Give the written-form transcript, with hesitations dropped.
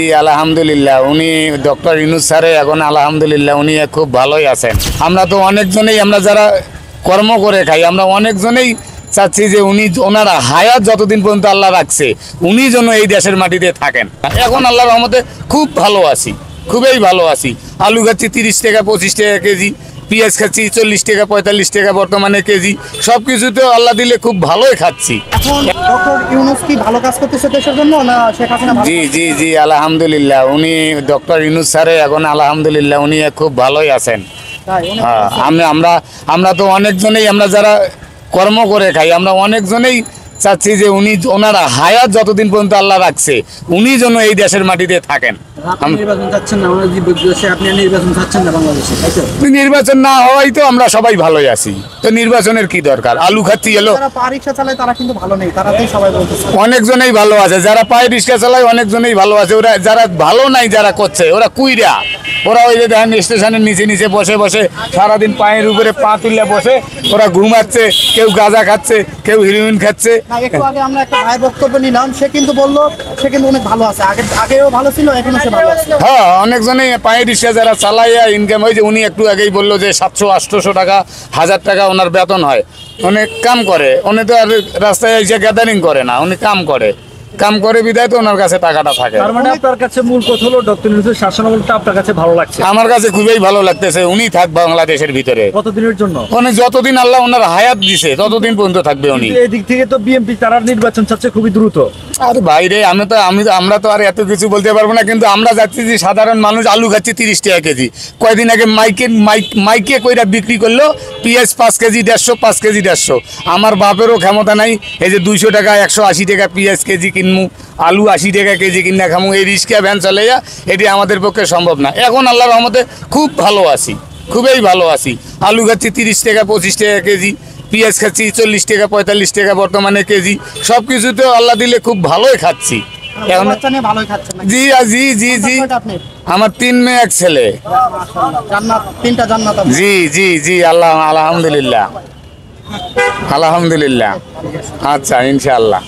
জি আলহামদুলিল্লাহ, উনি ডক্টর ইউনূস স্যারে এখন আলহামদুলিল্লাহ উনি খুব ভালোই আছেন। আমরা তো অনেকজনেই, আমরা যারা কর্ম করে খাই, আমরা অনেকজনেই চাচ্ছি যে ওনার হায়াত যতদিন পর্যন্ত আল্লাহ রাখছে উনি যেন এই দেশের মাটিতে থাকেন। এখন আল্লাহর রহমতে খুব ভালো আছি, খুবই ভালো আছি। আলু খাচ্ছি 30 টাকা 25 টাকা কেজি, পেঁয়াজ খাচ্ছি 40 টাকা 45 টাকা বর্তমানে কেজি। সব কিছুতে আল্লাহ দিলে খুব ভালোই খাচ্ছি। এখন ডক্টর ইউনূস কি ভালো কাজ করতেছে দেশের জন্য না শেখ হাসিনা? জি জি জি আলহামদুলিল্লাহ, উনি ডক্টর ইউনূস স্যারে এখন আলহামদুলিল্লাহ উনি খুব ভালোই আছেন। তাই উনি হ্যাঁ, আমরা তো অনেকজনেই, আমরা যারা কর্ম করে খাই, আমরা অনেকজনেই চাচ্ছি যে ওনার হায়াত যতদিন পর্যন্ত আল্লাহ রাখছে উনি যেন এই দেশের মাটিতে থাকেন। নির্বাচন চাচ্ছেন না, ওনার যে দেশে আপনি নির্বাচন চাচ্ছেন না বাংলাদেশে, তাই তো? নির্বাচন না হওয়াই তো আমরা সবাই ভালোই আছি, তো নির্বাচনের কি দরকার? আলু খাচ্ছি এলো, যারা পা রিক্সা চালায় তারা কিন্তু ভালো নেই, তারাতেই সবাই বলতেছে। অনেকজনেই ভালো আছে, যারা পায়ে রিক্সা চালায় অনেকজনেই ভালো আছে। ওরা যারা ভালো নাই, যারা করছে ওরা কুইরা, ওরা ওই যে দেখেন স্টেশনের নিচে নিচে বসে বসে সারাদিন পায়ের উপরে পা তুলে বসে ওরা ঘুমাচ্ছে, কেউ গাঁজা খাচ্ছে, কেউ হিরোইন খাচ্ছে। না, একটু আগে আমরা একটা ভাইয়ের বক্তব্য নিলাম, সে কিন্তু বললো সে কিন্তু অনেক ভালো আছে, আগেও ভালো ছিল, এখনো সে ভালো আছে। হ্যাঁ, অনেকজনেই পায়ে রিক্সা যারা চালাইয়া ইনকাম হয়েছে, উনি একটু আগেই বললো যে 700-800 টাকা 1000 টাকা ওনার বেতন হয়। অনেক কাম করে, উনি তো আর রাস্তায় এসে গ্যাদারিং করে না, উনি কাম করে বিদায় তো ওনার কাছে টাকাটা থাকে। তার মানে আপনার কাছে মূল কথা হলো ডক্টর ইউনূসের শাসনামলটা আপনার কাছে ভালো লাগছে? আমার কাছে খুবই ভালো লাগতেছে, উনি থাক বাংলাদেশের ভিতরে কতদিনের জন্য? উনি যতদিন আল্লাহ ওনার হায়াত দিছে ততদিন পর্যন্ত থাকবে উনি। এই দিক থেকে তো বিএনপি তারা নির্বাচন চাচ্ছে খুবই দ্রুত। আর বাইরে আমরা তো আর এত কিছু বলতে পারবো না, কিন্তু আমরা যাচ্ছি যে সাধারণ মানুষ আলু খাচ্ছি 30 টাকা কেজি। কয়দিন আগে মাইকে কইরা বিক্রি করলো পেঁয়াজ 5 কেজি 150, 5 কেজি 150। আমার বাপেরও ক্ষমতা নাই এই যে 200 টাকা 180 টাকা পেঁয়াজ কেজি কিনমু, আলু 80 টাকা কেজি কিনা খামু, এই রিক্সা ভ্যান চলে যা, এটি আমাদের পক্ষে সম্ভব না। এখন আল্লাহর রহমতে খুব ভালো আছি, খুবই ভালো আছি। আলু খাচ্ছি 30 টাকা 25 টাকা কেজি, পেঁয়াজ খাচ্ছি 40 টাকা 45 টাকা বর্তমানে কেজি। সব কিছুতে আল্লাহ দিলে খুব ভালোই খাচ্ছি এখন। বাচ্চা নিয়ে ভালোই খাচ্ছেন নাকি? জি জি জি জি কয়টা আপনি? আমার 3 মেয়ে 1 ছেলে। মাশাআল্লাহ, জান্নাত, 3টা জান্নাত আপনার। জি জি জি আলহামদুলিল্লাহ, আলহামদুলিল্লাহ। আচ্ছা, ইনশাআল্লাহ।